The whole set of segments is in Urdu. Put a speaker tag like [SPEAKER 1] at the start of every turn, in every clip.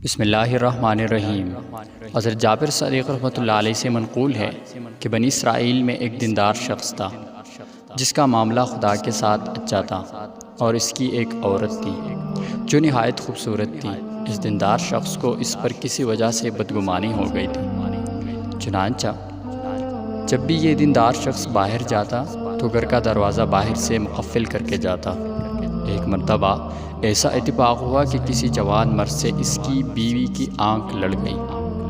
[SPEAKER 1] بسم اللہ الرحمن الرحیم۔ حضرت جابر صادق رحمۃ اللہ علیہ سے منقول ہے کہ بنی اسرائیل میں ایک دیندار شخص تھا جس کا معاملہ خدا کے ساتھ اچھا تھا، اور اس کی ایک عورت تھی جو نہایت خوبصورت تھی۔ اس دیندار شخص کو اس پر کسی وجہ سے بدگمانی ہو گئی تھی۔ چنانچہ جب بھی یہ دیندار شخص باہر جاتا تو گھر کا دروازہ باہر سے مقفل کر کے جاتا۔ ایک مرتبہ ایسا اتفاق ہوا کہ کسی جوان مرد سے اس کی بیوی کی آنکھ لڑ گئی۔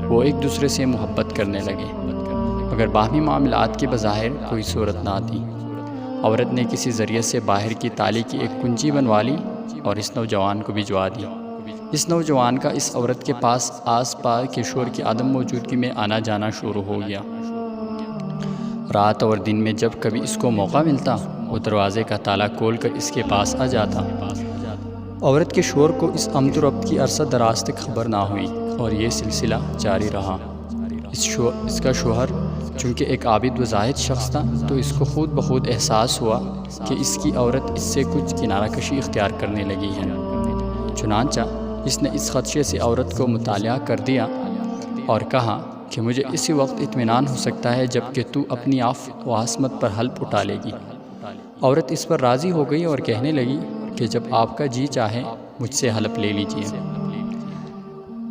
[SPEAKER 1] وہ ایک دوسرے سے محبت کرنے لگے، مگر باہمی معاملات کے بظاہر کوئی صورت نہ تھی۔ عورت نے کسی ذریعے سے باہر کی تالی کی ایک کنجی بنوا لی اور اس نوجوان کو بھجوا دی۔ اس نوجوان کا اس عورت کے پاس آس پاس کے شور کی عدم موجودگی میں آنا جانا شروع ہو گیا۔ رات اور دن میں جب کبھی اس کو موقع ملتا وہ دروازے کا تالا کھول کر اس کے پاس آ جاتا۔ عورت کے شور کو اس آمد و رفت کی عرصہ دراز تک خبر نہ ہوئی اور یہ سلسلہ جاری رہا۔ اس کا شوہر چونکہ ایک عابد و زاہد شخص تھا تو اس کو خود بخود احساس ہوا کہ اس کی عورت اس سے کچھ کنارہ کشی اختیار کرنے لگی ہے۔ چنانچہ اس نے اس خدشے سے عورت کو مطلع کر دیا اور کہا کہ مجھے اسی وقت اطمینان ہو سکتا ہے جب کہ تو اپنی آفت و عصمت پر حلف اٹھا لے گی۔ عورت اس پر راضی ہو گئی اور کہنے لگی کہ جب آپ کا جی چاہے مجھ سے حلف لے لیجیے۔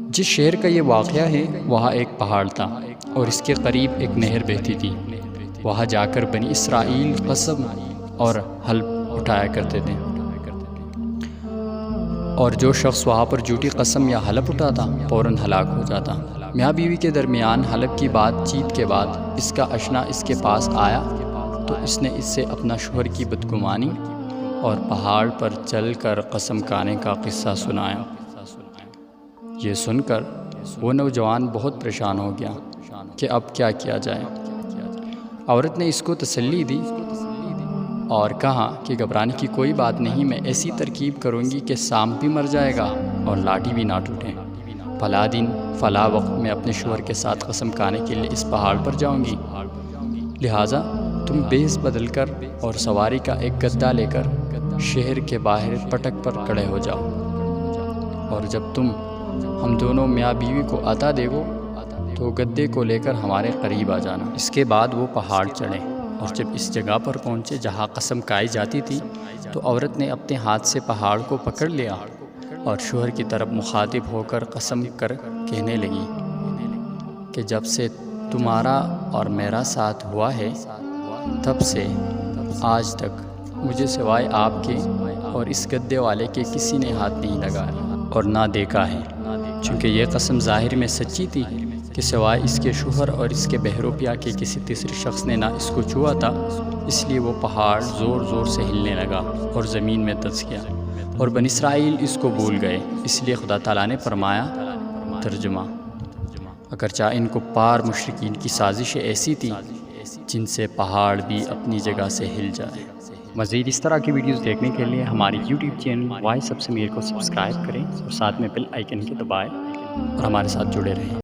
[SPEAKER 1] جس شہر کا یہ واقعہ ہے وہاں ایک پہاڑ تھا اور اس کے قریب ایک نہر بہتی تھی۔ وہاں جا کر بنی اسرائیل قسم اور حلف اٹھایا کرتے تھے، اور جو شخص وہاں پر جھوٹی قسم یا حلف اٹھاتا فوراً ہلاک ہو جاتا۔ میاں بیوی کے درمیان حلف کی بات چیت کے بعد اس کا اشنا اس کے پاس آیا تو اس نے اس سے اپنا شوہر کی بدگمانی اور پہاڑ پر چل کر قسم کھانے کا قصہ سنایا۔ یہ سن کر وہ نوجوان بہت پریشان ہو گیا کہ اب کیا کیا جائے۔ عورت نے اس کو تسلی دی اور کہا کہ گھبرانے کی کوئی بات نہیں، میں ایسی ترکیب کروں گی کہ سانپ بھی مر جائے گا اور لاٹھی بھی نہ ٹوٹے۔ فلاں دن فلاں وقت میں اپنے شوہر کے ساتھ قسم کھانے کے لیے اس پہاڑ پر جاؤں گی، لہٰذا تم بھیس بدل کر اور سواری کا ایک گدا لے کر شہر کے باہر پٹک پر کھڑے ہو جاؤ، اور جب تم ہم دونوں میاں بیوی کو عطا دے گو تو گدے کو لے کر ہمارے قریب آ جانا۔ اس کے بعد وہ پہاڑ چڑھے اور جب اس جگہ پر پہنچے جہاں قسم کھائی جاتی تھی تو عورت نے اپنے ہاتھ سے پہاڑ کو پکڑ لیا اور شوہر کی طرف مخاطب ہو کر قسم کر کہنے لگی کہ جب سے تمہارا اور میرا ساتھ ہوا ہے تب سے آج تک مجھے سوائے آپ کے اور اس گدے والے کے کسی نے ہاتھ نہیں لگایا اور نہ دیکھا ہے۔ چونکہ یہ قسم ظاہر میں سچی تھی کہ سوائے اس کے شوہر اور اس کے بہروپیہ کے کسی تیسرے شخص نے نہ اس کو چھوا تھا، اس لیے وہ پہاڑ زور زور سے ہلنے لگا اور زمین میں دھس گیا، اور بنی اسرائیل اس کو بھول گئے۔ اس لیے خدا تعالیٰ نے فرمایا، ترجمہ: اگرچہ ان کفار مشرکین کی سازشیں ایسی تھی جن سے پہاڑ بھی اپنی جگہ سے ہل جائے۔ مزید اس طرح کی ویڈیوز دیکھنے کے لیے ہماری YouTube channel voice of Sameer کو سبسکرائب کریں اور ساتھ میں بیل آئیکن کے دبائیں اور ہمارے ساتھ جڑے رہیں۔